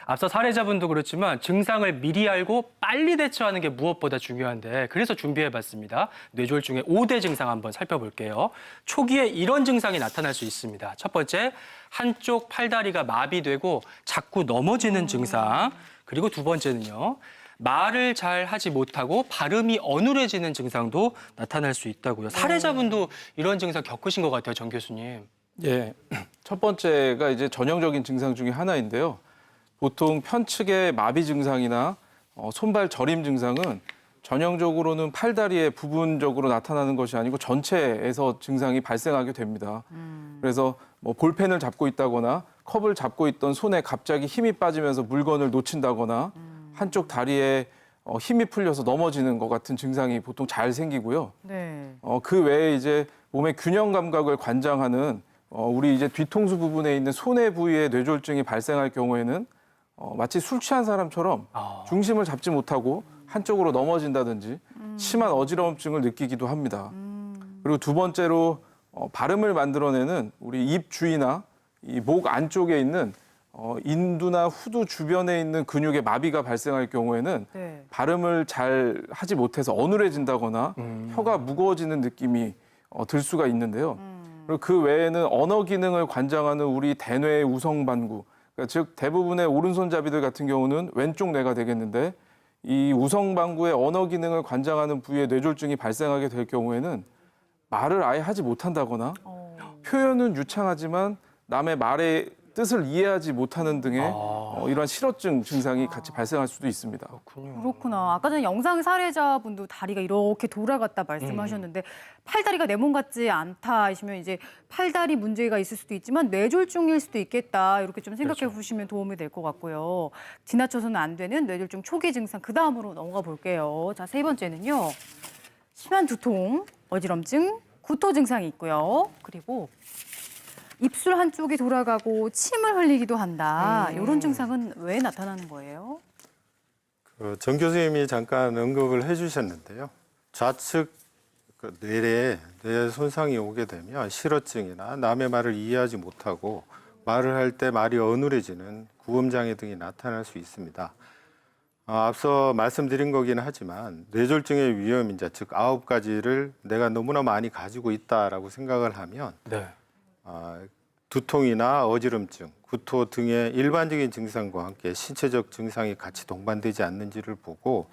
앞서 사례자분도 그렇지만 증상을 미리 알고 빨리 대처하는 게 무엇보다 중요한데 그래서 준비해봤습니다. 뇌졸중의 5대 증상 한번 살펴볼게요. 초기에 이런 증상이 나타날 수 있습니다. 첫 번째, 한쪽 팔다리가 마비되고 자꾸 넘어지는 증상. 그리고 두 번째는요. 말을 잘 하지 못하고 발음이 어눌해지는 증상도 나타날 수 있다고요. 사례자분도 이런 증상 겪으신 것 같아요, 정 교수님. 예, 첫 번째가 이제 전형적인 증상 중에 하나인데요. 보통 편측의 마비 증상이나 손발 저림 증상은 전형적으로는 팔다리에 부분적으로 나타나는 것이 아니고 전체에서 증상이 발생하게 됩니다. 그래서 뭐 볼펜을 잡고 있다거나 컵을 잡고 있던 손에 갑자기 힘이 빠지면서 물건을 놓친다거나 한쪽 다리에 힘이 풀려서 넘어지는 것 같은 증상이 보통 잘 생기고요. 네. 그 외에 이제 몸의 균형 감각을 관장하는 우리 이제 뒤통수 부분에 있는 손해 부위에 뇌졸중이 발생할 경우에는 마치 술 취한 사람처럼 중심을 잡지 못하고 한쪽으로 넘어진다든지 심한 어지러움증을 느끼기도 합니다. 그리고 두 번째로 발음을 만들어내는 우리 입 주위나 이 목 안쪽에 있는 인두나 후두 주변에 있는 근육의 마비가 발생할 경우에는 네. 발음을 잘 하지 못해서 어눌해진다거나 혀가 무거워지는 느낌이 들 수가 있는데요. 그리고 그 외에는 언어 기능을 관장하는 우리 대뇌의 우성반구, 그러니까 즉 대부분의 오른손잡이들 같은 경우는 왼쪽 뇌가 되겠는데 이 우성반구의 언어 기능을 관장하는 부위에 뇌졸중이 발생하게 될 경우에는 말을 아예 하지 못한다거나 표현은 유창하지만 남의 말의 뜻을 이해하지 못하는 등의 이러한 실어증 증상이 같이 발생할 수도 있습니다. 그렇구나. 아까 전에 영상 사례자분도 다리가 이렇게 돌아갔다 말씀하셨는데 팔다리가 내 몸 같지 않다 하시면 이제 팔다리 문제가 있을 수도 있지만 뇌졸중일 수도 있겠다. 이렇게 좀 생각해 보시면 도움이 될 것 같고요. 지나쳐서는 안 되는 뇌졸중 초기 증상 그 다음으로 넘어가 볼게요. 자, 세 번째는요. 심한 두통, 어지럼증, 구토 증상이 있고요. 그리고 입술 한쪽이 돌아가고 침을 흘리기도 한다. 이런 증상은 왜 나타나는 거예요? 정 교수님이 잠깐 언급을 해주셨는데요. 좌측 뇌에 뇌 손상이 오게 되면 실어증이나 남의 말을 이해하지 못하고 말을 할 때 말이 어눌해지는 구음장애 등이 나타날 수 있습니다. 앞서 말씀드린 거기는 하지만 뇌졸중의 위험인자, 즉 9가지를 내가 너무나 많이 가지고 있다라고 생각을 하면 네. 두통이나 어지럼증, 구토 등의 일반적인 증상과 함께 신체적 증상이 같이 동반되지 않는지를 보고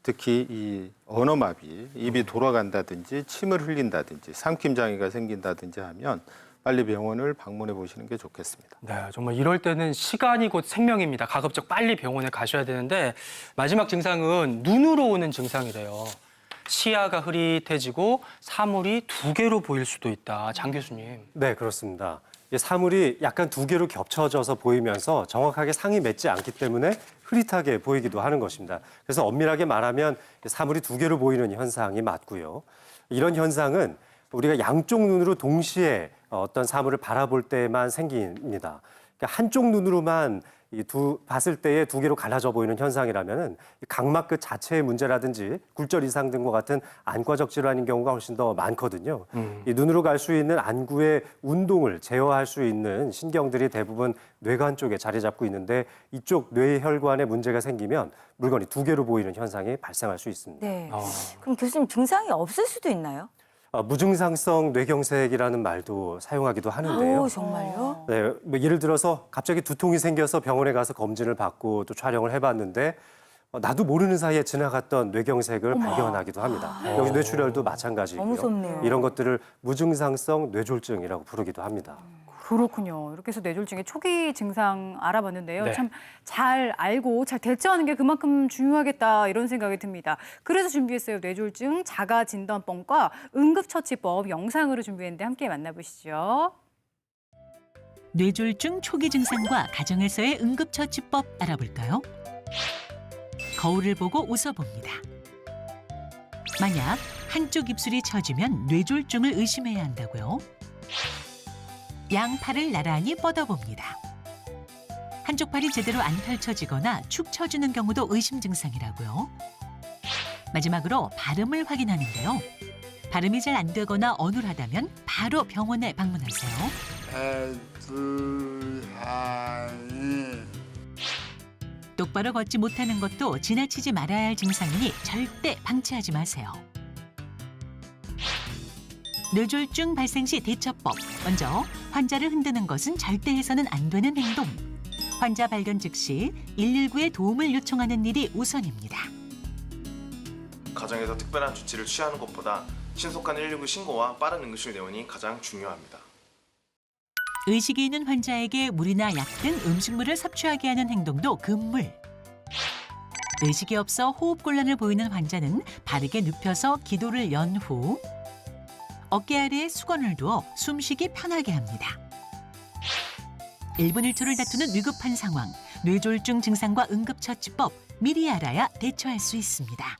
특히 이 언어마비, 입이 돌아간다든지 침을 흘린다든지 삼킴 장애가 생긴다든지 하면 빨리 병원을 방문해 보시는 게 좋겠습니다. 네, 정말 이럴 때는 시간이 곧 생명입니다. 가급적 빨리 병원에 가셔야 되는데 마지막 증상은 눈으로 오는 증상이래요. 시야가 흐릿해지고 사물이 두 개로 보일 수도 있다. 장 교수님. 네, 그렇습니다. 이 사물이 약간 두 개로 겹쳐져서 보이면서 정확하게 상이 맺지 않기 때문에 흐릿하게 보이기도 하는 것입니다. 그래서 엄밀하게 말하면 사물이 두 개로 보이는 현상이 맞고요. 이런 현상은 우리가 양쪽 눈으로 동시에 어떤 사물을 바라볼 때만 생깁니다. 그러니까 한쪽 눈으로만 봤을 때에 두 개로 갈라져 보이는 현상이라면은 각막 끝 자체의 문제라든지 굴절 이상 등과 같은 안과적 질환인 경우가 훨씬 더 많거든요. 이 눈으로 갈 수 있는 안구의 운동을 제어할 수 있는 신경들이 대부분 뇌관 쪽에 자리 잡고 있는데 이쪽 뇌혈관에 문제가 생기면 물건이 두 개로 보이는 현상이 발생할 수 있습니다. 네. 그럼 교수님 증상이 없을 수도 있나요? 무증상성 뇌경색이라는 말도 사용하기도 하는데요. 오, 정말요? 네, 뭐 예를 들어서 갑자기 두통이 생겨서 병원에 가서 검진을 받고 또 촬영을 해봤는데 나도 모르는 사이에 지나갔던 뇌경색을 발견하기도 합니다. 여기 뇌출혈도 마찬가지고요. 너무 무섭네요. 이런 것들을 무증상성 뇌졸중이라고 부르기도 합니다. 그렇군요. 이렇게 해서 뇌졸중의 초기 증상 알아봤는데요. 네. 참 잘 알고 잘 대처하는 게 그만큼 중요하겠다 이런 생각이 듭니다. 그래서 준비했어요. 뇌졸중 자가진단법과 응급처치법 영상으로 준비했는데 함께 만나보시죠. 뇌졸중 초기 증상과 가정에서의 응급처치법 알아볼까요? 거울을 보고 웃어봅니다. 만약 한쪽 입술이 처지면 뇌졸중을 의심해야 한다고요. 양팔을 나란히 뻗어봅니다. 한쪽 팔이 제대로 안 펼쳐지거나 축 처지는 경우도 의심 증상이라고요. 마지막으로 발음을 확인하는데요. 발음이 잘 안 되거나 어눌하다면 바로 병원에 방문하세요. 똑바로 걷지 못하는 것도 지나치지 말아야 할 증상이니 절대 방치하지 마세요. 뇌졸중 발생 시 대처법. 먼저 환자를 흔드는 것은 절대 해서는 안 되는 행동. 환자 발견 즉시 119에 도움을 요청하는 일이 우선입니다. 가정에서 특별한 조치를 취하는 것보다 신속한 119 신고와 빠른 응급실 내원이 가장 중요합니다. 의식이 있는 환자에게 물이나 약 등 음식물을 섭취하게 하는 행동도 금물. 의식이 없어 호흡곤란을 보이는 환자는 바르게 눕혀서 기도를 연 후 어깨 아래에 수건을 두어 숨쉬기 편하게 합니다. 1분 1초를 다투는 위급한 상황, 뇌졸중 증상과 응급처치법 미리 알아야 대처할 수 있습니다.